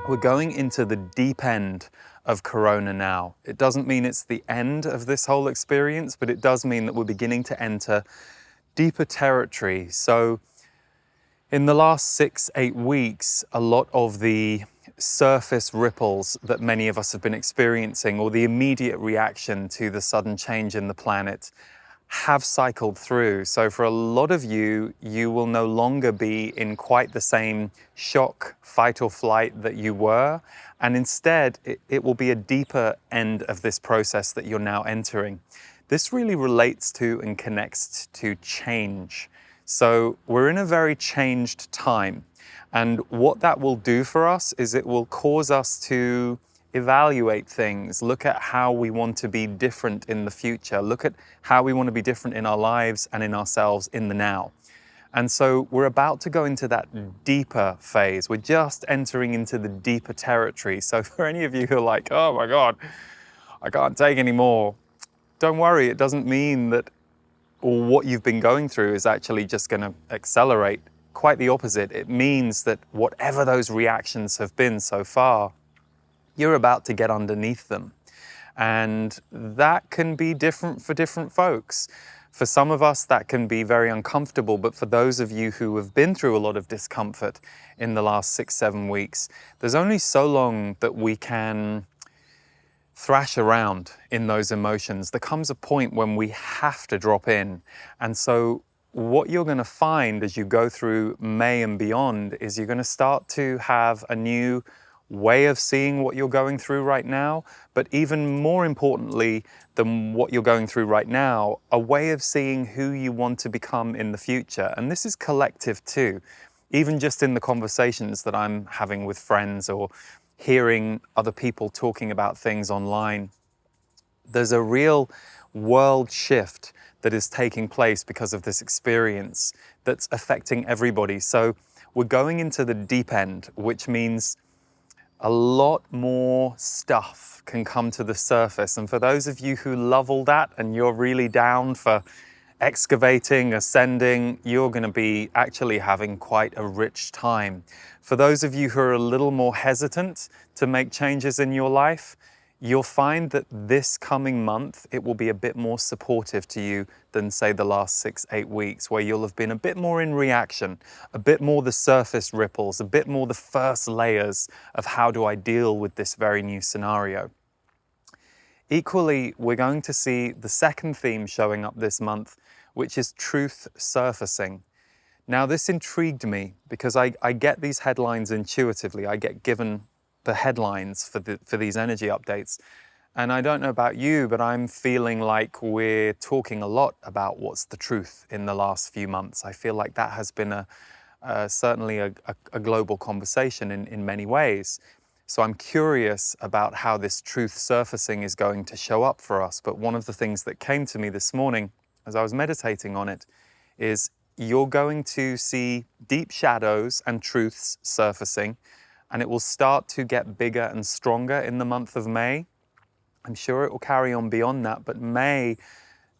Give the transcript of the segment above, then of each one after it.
We're going into the deep end of Corona now. It doesn't mean it's the end of this whole experience, but it does mean that we're beginning to enter deeper territory. So in the last 6-8 weeks, a lot of the surface ripples that many of us have been experiencing, or the immediate reaction to the sudden change in the planet, have cycled through. So for a lot of you, you will no longer be in quite the same shock, fight or flight that you were. And instead, it will be a deeper end of this process that you're now entering. This really relates to and connects to change. So we're in a very changed time. And what that will do for us is it will cause us to evaluate things, look at how we want to be different in the future, look at how we want to be different in our lives and in ourselves in the now. And so we're about to go into that deeper phase. We're just entering into the deeper territory. So for any of you who are like, oh my God, I can't take any more, don't worry, it doesn't mean that what you've been going through is actually just going to accelerate. Quite the opposite. It means that whatever those reactions have been so far, you're about to get underneath them. And that can be different for different folks. For some of us, that can be very uncomfortable, but for those of you who have been through a lot of discomfort in the last 6-7 weeks, there's only so long that we can thrash around in those emotions. There comes a point when we have to drop in. And so what you're going to find as you go through May and beyond is you're going to start to have a new way of seeing what you're going through right now, but even more importantly than what you're going through right now, a way of seeing who you want to become in the future. And this is collective too. Even just in the conversations that I'm having with friends or hearing other people talking about things online, there's a real world shift that is taking place because of this experience that's affecting everybody. So we're going into the deep end, which means a lot more stuff can come to the surface. And for those of you who love all that and you're really down for excavating, ascending, you're going to be actually having quite a rich time. For those of you who are a little more hesitant to make changes in your life, you'll find that this coming month, it will be a bit more supportive to you than, say, the last 6-8 weeks, where you'll have been a bit more in reaction, a bit more the surface ripples, a bit more the first layers of how do I deal with this very new scenario. Equally, we're going to see the second theme showing up this month, which is truth surfacing. Now, this intrigued me because I get these headlines intuitively. I get given the headlines for these energy updates. And I don't know about you, but I'm feeling like we're talking a lot about what's the truth in the last few months. I feel like that has been certainly a global conversation in many ways. So I'm curious about how this truth surfacing is going to show up for us. But one of the things that came to me this morning as I was meditating on it is you're going to see deep shadows and truths surfacing, and it will start to get bigger and stronger in the month of May. I'm sure it will carry on beyond that, but May,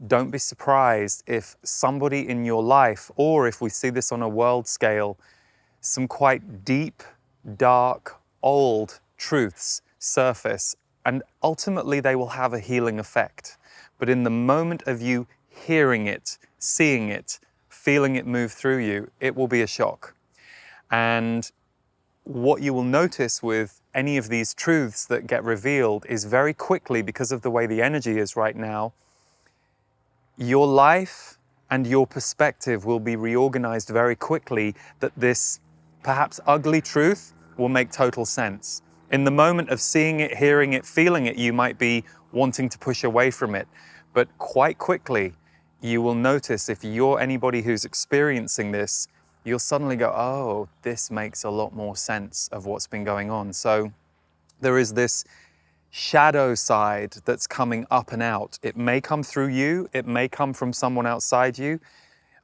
don't be surprised if somebody in your life, or if we see this on a world scale, some quite deep, dark, old truths surface, and ultimately they will have a healing effect. But in the moment of you hearing it, seeing it, feeling it move through you, it will be a shock. And what you will notice with any of these truths that get revealed is very quickly, because of the way the energy is right now, your life and your perspective will be reorganized very quickly, that this perhaps ugly truth will make total sense. In the moment of seeing it, hearing it, feeling it, you might be wanting to push away from it. But quite quickly, you will notice, if you're anybody who's experiencing this, you'll suddenly go, oh, this makes a lot more sense of what's been going on. So there is this shadow side that's coming up and out. It may come through you, it may come from someone outside you.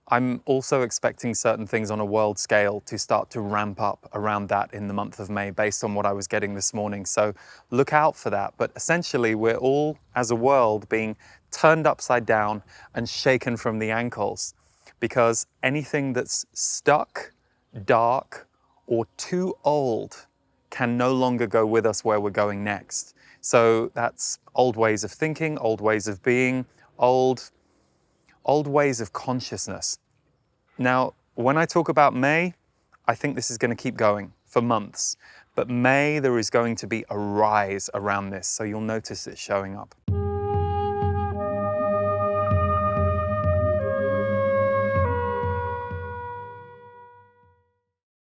I'm also expecting certain things on a world scale to start to ramp up around that in the month of May, based on what I was getting this morning. So look out for that. But essentially, we're all, as a world, being turned upside down and shaken from the ankles, because anything that's stuck, dark, or too old can no longer go with us where we're going next. So that's old ways of thinking, old ways of being, old ways of consciousness. Now, when I talk about May, I think this is going to keep going for months. But May, there is going to be a rise around this, so you'll notice it showing up.